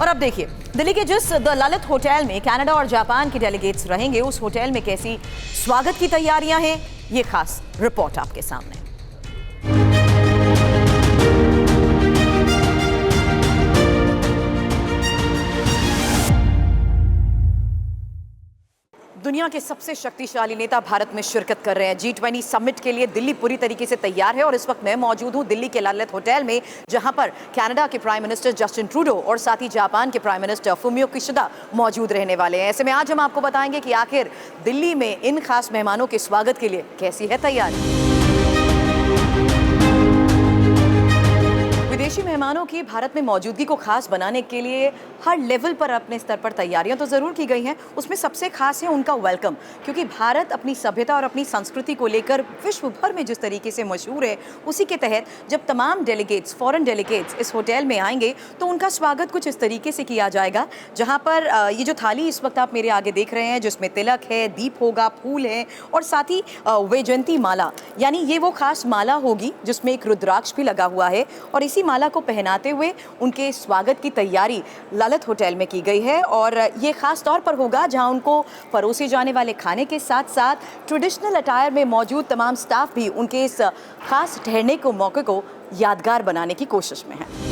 और अब देखिए, दिल्ली के जिस द ललित होटल में कनाडा और जापान के डेलीगेट्स रहेंगे, उस होटल में कैसी स्वागत की तैयारियां हैं, ये खास रिपोर्ट आपके सामने। दुनिया के सबसे शक्तिशाली नेता भारत में शिरकत कर रहे हैं। G20 समिट के लिए दिल्ली पूरी तरीके से तैयार है और इस वक्त मैं मौजूद हूं दिल्ली के ललित होटल में, जहां पर कनाडा के प्राइम मिनिस्टर जस्टिन ट्रूडो और साथ ही जापान के प्राइम मिनिस्टर फुमियो किशिदा मौजूद रहने वाले हैं। ऐसे में आज हम आपको बताएंगे कि आखिर दिल्ली में इन खास मेहमानों के स्वागत के लिए कैसी है तैयारी। विदेशी मेहमानों की भारत में मौजूदगी को खास बनाने के लिए हर लेवल पर अपने स्तर पर तैयारियां तो ज़रूर की गई हैं। उसमें सबसे खास है उनका वेलकम, क्योंकि भारत अपनी सभ्यता और अपनी संस्कृति को लेकर विश्व भर में जिस तरीके से मशहूर है, उसी के तहत जब तमाम डेलीगेट्स, फॉरेन डेलीगेट्स इस होटल में आएंगे तो उनका स्वागत कुछ इस तरीके से किया जाएगा, जहाँ पर ये जो थाली इस वक्त आप मेरे आगे देख रहे हैं, जिसमें तिलक है, दीप होगा, फूल है और साथ ही वैजयंती माला, यानी ये वो खास माला होगी जिसमें एक रुद्राक्ष भी लगा हुआ है, और इसी माला को पहनाते हुए उनके स्वागत की तैयारी ललित होटल में की गई है। और ये खास तौर पर होगा जहां उनको परोसे जाने वाले खाने के साथ साथ ट्रेडिशनल अटायर में मौजूद तमाम स्टाफ भी उनके इस खास ठहरने को मौके को यादगार बनाने की कोशिश में है।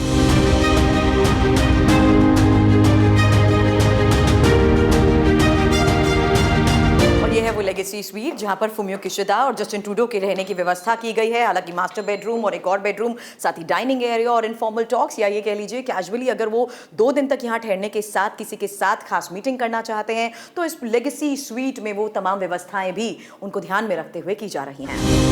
ये है वो लेगेसी स्वीट जहां पर फुमियो किशिदा और जस्टिन ट्रूडो के रहने की व्यवस्था की गई है। हालांकि मास्टर बेडरूम और एक और बेडरूम, साथ ही डाइनिंग एरिया और इनफॉर्मल टॉक्स, या ये कह लीजिए कैजुअली अगर वो 2 दिन तक यहाँ ठहरने के साथ किसी के साथ खास मीटिंग करना चाहते हैं तो इस लेगेसी स्वीट में वो तमाम व्यवस्थाएं भी उनको ध्यान में रखते हुए की जा रही हैं।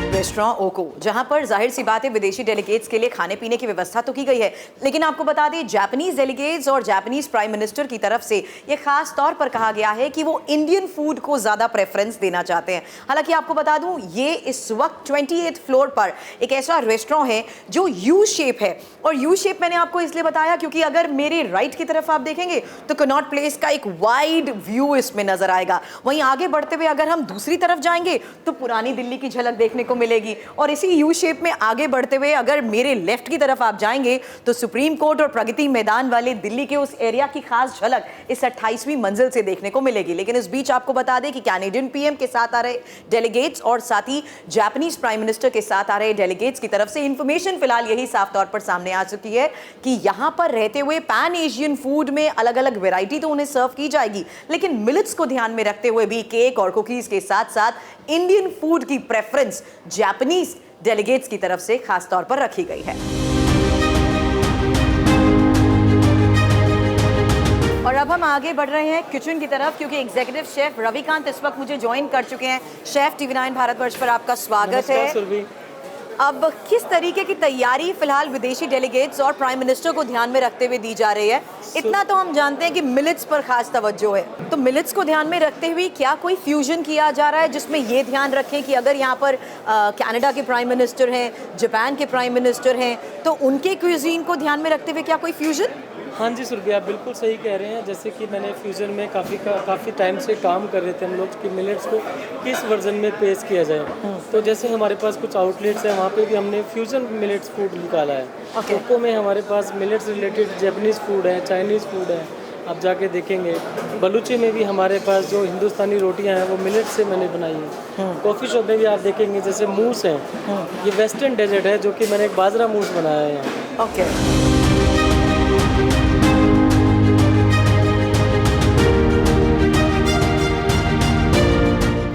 रेस्टोरेंट ओको, जहां पर जाहिर सी बात है विदेशी डेलीगेट्स के लिए खाने पीने की व्यवस्था तो की गई है, लेकिन आपको बता दें जापानीज डेलीगेट्स और जापानीज प्राइम मिनिस्टर की तरफ से ये खास तौर पर कहा गया है कि वो इंडियन फूड को ज्यादा प्रेफरेंस देना चाहते हैं। हालांकि आपको बता दूं ये इस वक्त 28th फ्लोर पर एक ऐसा रेस्टोरेंट है जो यू शेप है, और यू शेप मैंने आपको इसलिए बताया क्योंकि अगर मेरे राइट की तरफ आप देखेंगे तो कनॉट प्लेस का एक वाइड व्यू इसमें नजर आएगा। वहीं आगे बढ़ते हुए अगर हम दूसरी तरफ जाएंगे तो पुरानी दिल्ली की झलक देखने को मिलेगी, और इसी यू शेप में आगे बढ़ते हुए अगर मेरे लेफ्ट की तरफ आप जाएंगे तो सुप्रीम कोर्ट और प्रगति मैदान वाले दिल्ली के उस एरिया की खास झलक इस 28वीं मंजिल से देखने को मिलेगी। लेकिन इस बीच आपको बता दें कि कैनेडियन पीएम के साथ आ रहे डेलीगेट्स और साथ ही जापानीज प्राइम मिनिस्टर के साथ आ रहे डेलीगेट्स की तरफ से इंफॉर्मेशन फिलहाल यही साफ तौर पर सामने आ चुकी है कि यहां पर रहते हुए पैन एशियन फूड में अलग अलग वेराइटी तो उन्हें सर्व की जाएगी, लेकिन मिलेट्स को ध्यान में रखते हुए भी केक और कुकीज के साथ साथ इंडियन फूड की प्रेफरेंस जापानीज डेलीगेट्स की तरफ से खास तौर पर रखी गई है। और अब हम आगे बढ़ रहे हैं किचन की तरफ, क्योंकि एग्जीक्यूटिव शेफ रविकांत इस वक्त मुझे ज्वाइन कर चुके हैं। शेफ TV9 भारतवर्ष पर आपका स्वागत है। अब किस तरीके की तैयारी फिलहाल विदेशी डेलीगेट्स और प्राइम मिनिस्टर को ध्यान में रखते हुए दी जा रही है? इतना तो हम जानते हैं कि मिलेट्स पर खास तवज्जो है, तो मिलेट्स को ध्यान में रखते हुए क्या कोई फ्यूजन किया जा रहा है जिसमें ये ध्यान रखें कि अगर यहाँ पर कनाडा के प्राइम मिनिस्टर हैं, जापान के प्राइम मिनिस्टर हैं, तो उनके क्यूजीन को ध्यान में रखते हुए क्या कोई फ्यूजन? हाँ जी सुरभि, आप बिल्कुल सही कह रहे हैं। जैसे कि मैंने फ्यूज़न में काफ़ी टाइम से काम कर रहे थे हम लोग कि मिलेट्स को किस वर्जन में पेश किया जाए। तो जैसे हमारे पास कुछ आउटलेट्स हैं, वहाँ पे भी हमने फ्यूज़न मिलेट्स फूड निकाला है। ओको में हमारे पास मिलेट्स रिलेटेड जैपनीज़ फूड है, चाइनीज़ फूड है, आप जाके देखेंगे। बलूची में भी हमारे पास जो हिंदुस्तानी रोटियां हैं वो मिलेट से मैंने बनाई हैं। कॉफ़ी शॉप में भी आप देखेंगे जैसे मूस है, ये वेस्टर्न डेजर्ट है जो कि मैंने एक बाजरा मूस बनाया है यहाँ। ओके।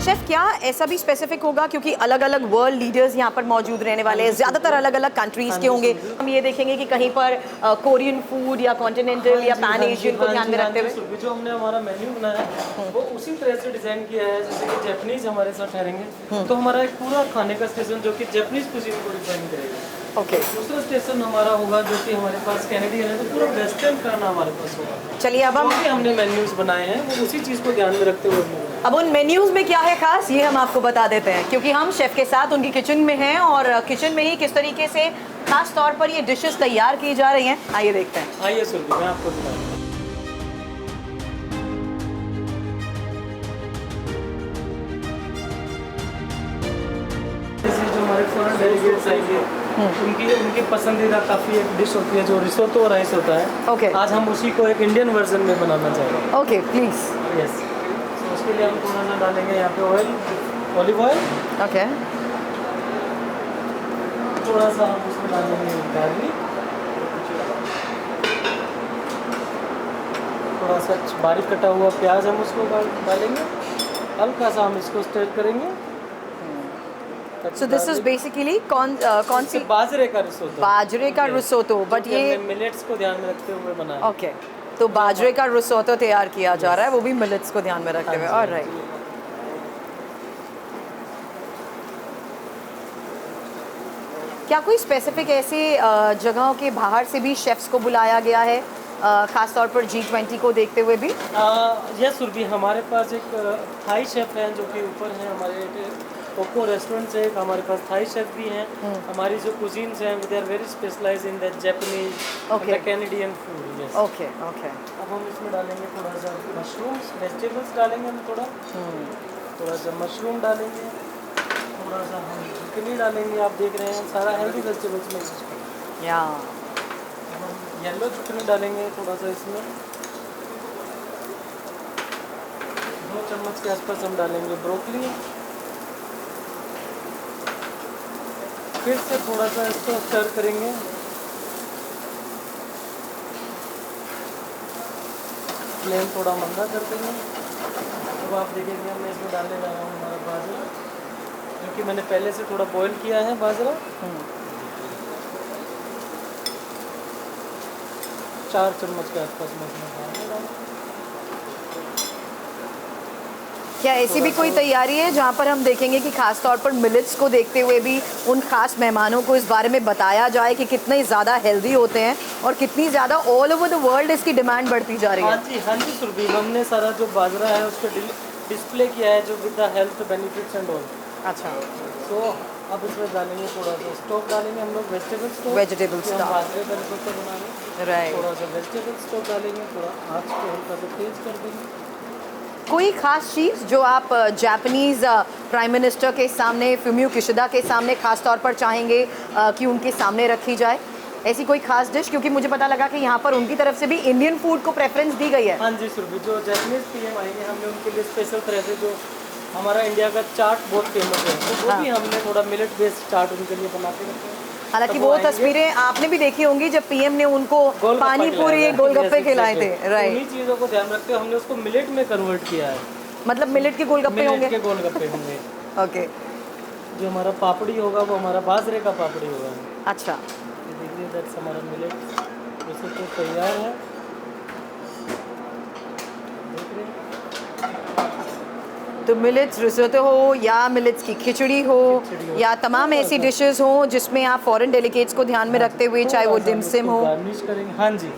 शेफ क्या ऐसा भी स्पेसिफिक होगा, क्योंकि अलग अलग वर्ल्ड लीडर्स यहाँ पर मौजूद रहने वाले हैं, ज़्यादातर अलग अलग कंट्रीज़ के होंगे, हम ये देखेंगे कि कहीं पर कोरियन फूड या कॉन्टिनेंटल या पैन एशियन को ध्यान में रखते हुए जो हमने हमारा मेन्यू बनाया है वो उसी तरह से डिज़ाइन किया है। जैसे कि जापानीज हमारे साथ ठहरेंगे तो हमारा एक पूरा खाने का स्टेशन जो कि जापानीज कुजीन को डिज़ाइन करेगा। ओके। दूसरा स्टेशन हमारा होगा जो कि हमारे पास कैनेडियन है, तो पूरा वेस्टर्न खाना हमारे पास होगा। चलिए अब हमने मेन्यूज बनाए हैं वो उसी चीज़ को ध्यान में रखते हुए। अब उन मेन्यूज़ में क्या है खास, ये हम आपको बता देते हैं, क्योंकि हम शेफ़ के साथ उनकी किचन में हैं और किचन में ही किस तरीके से खास तौर पर ये डिशेस तैयार की जा रही हैं, आइए देखते हैं। आइए सुरभि, मैं आपको बताऊँ। हमारे फॉरेन डेलीगेट्स आएंगे, उनकी पसंदीदा काफ़ी एक डिश होती है जो रिसोटो राइस होता है। Okay. आज हम उसी को एक इंडियन वर्जन में बनाना चाहेंगे। Okay please. यस, तो उसके लिए हम थोड़ा सा डालेंगे यहाँ पे ऑयल, ऑलिव ऑयल। ओके थोड़ा सा हम उसमें डालेंगे गार्लिक, थोड़ा सा बारीक कटा हुआ प्याज हम उसको डालेंगे, हल्का सा हम इसको स्टर करेंगे। सो दिस इज बेसिकली कौन सी? बाजरे का रिसोटो। बाजरे का रिसोटो, बट ये मिलेट्स को ध्यान में रखते हुए बनाया। ओके तो बाजरे का रिसोटो तैयार किया जा रहा है, वो भी मिलेट्स को ध्यान में रखते हुए। ऑलराइट, क्या कोई स्पेसिफिक ऐसे जगहों के बाहर से भी शेफ्स को बुलाया गया है, खास तौर पर G20 को देखते हुए भी? यस सुरभि, हमारे पास एक थाई शेफ हैं जो कि ऊपर हैं हमारे कोको रेस्टोरेंट से। एक हमारे पास थाई शेफ भी हैं। हमारी जो कुजीन्स हैं they are very specialised in the Japanese Okay. And Canadian food. Yes, okay okay अब हम इसमें डालेंगे थोड़ा सा मशरूम्स, वेजिटेबल्स डालेंगे हम थोड़ा सा मशरूम डालेंगे, थोड़ा सा हम चिकनी डालेंगे। आप देख रहे हैं सारा हेल्दी वेजिटेबल्स में यूज करेंगे। या हम येलो चिकनी डालेंगे थोड़ा सा इसमें, 2 चम्मच के आसपास हम डालेंगे ब्रोकली। फिर से थोड़ा सा इसको स्टर करेंगे। फ्लेम थोड़ा मंदा कर देंगे। अब आप देखेंगे मैं इसमें डालने जा रहा हूँ हमारा बाजरा, जो कि मैंने पहले से थोड़ा बॉईल किया है बाजरा। 4 चम्मच के आसपास मैं इसमें डालूंगा। क्या ऐसी भी कोई तैयारी है जहाँ पर हम देखेंगे कि खास तौर पर मिलेट्स को देखते हुए भी उन खास मेहमानों को इस बारे में बताया जाए कि कितने ज़्यादा हेल्दी होते हैं और कितनी ज़्यादा ऑल ओवर द वर्ल्ड इसकी डिमांड बढ़ती जा रही है? हाँ जी सुरभि, हमने सारा जो बाजरा है उसको डिस्प्ले किया है जो with the health benefits and all. अच्छा, तो अब इसमें डालेंगे थोड़ा सा स्टॉक डालेंगे हम लोग, वेजिटेबल स्टॉक। बाजरे का रिसोटो बना रहे हैं। राइट, थोड़ा सा वेजिटेबल स्टॉक डालेंगे, थोड़ा आँच को हल्का सा तेज कर देंगे। कोई खास चीज़ जो आप जापानीज़ प्राइम मिनिस्टर के सामने, फुमियो किशिदा के सामने खास तौर पर चाहेंगे कि उनके सामने रखी जाए? ऐसी कोई खास डिश, क्योंकि मुझे पता लगा कि यहाँ पर उनकी तरफ से भी इंडियन फूड को प्रेफरेंस दी गई है। हाँ जी सुरभि, जो जापानीज पीएम आएंगे हमने उनके लिए स्पेशल तरह से जो हमारा इंडिया का चाट बहुत फेमस है, तो वो भी हमने थोड़ा मिलेट बेस्ड चाट उनके लिए बना के रखे हैं। हालांकि वो तस्वीरें आपने भी देखी होंगी जब पीएम ने उनको पानी पूरी गोलगप्पे खिलाए थे। राइट, उन्हीं चीज़ों को ध्यान रखते हुए हमने उसको मिलेट में कन्वर्ट किया है। मतलब मिलेट के गोलगप्पे होंगे? मिलेट के गोलगप्पे होंगे। ओके, जो हमारा पापड़ी होगा वो हमारा बाजरे का पापड़ी होगा। अच्छा, ये देखिए दैट्स हमारा मिलेट वैसे तो तैयार है, देख रहे हैं। तो मिलेट्स रिसोटो हो या मिलेट्स की खिचड़ी हो या तमाम ऐसी डिशेस हो जिसमें आप फॉरेन डेलीगेट्स को ध्यान में रखते हुए, चाहे वो डिमसिम हो, गार्निश करेंगे। हाँ जी,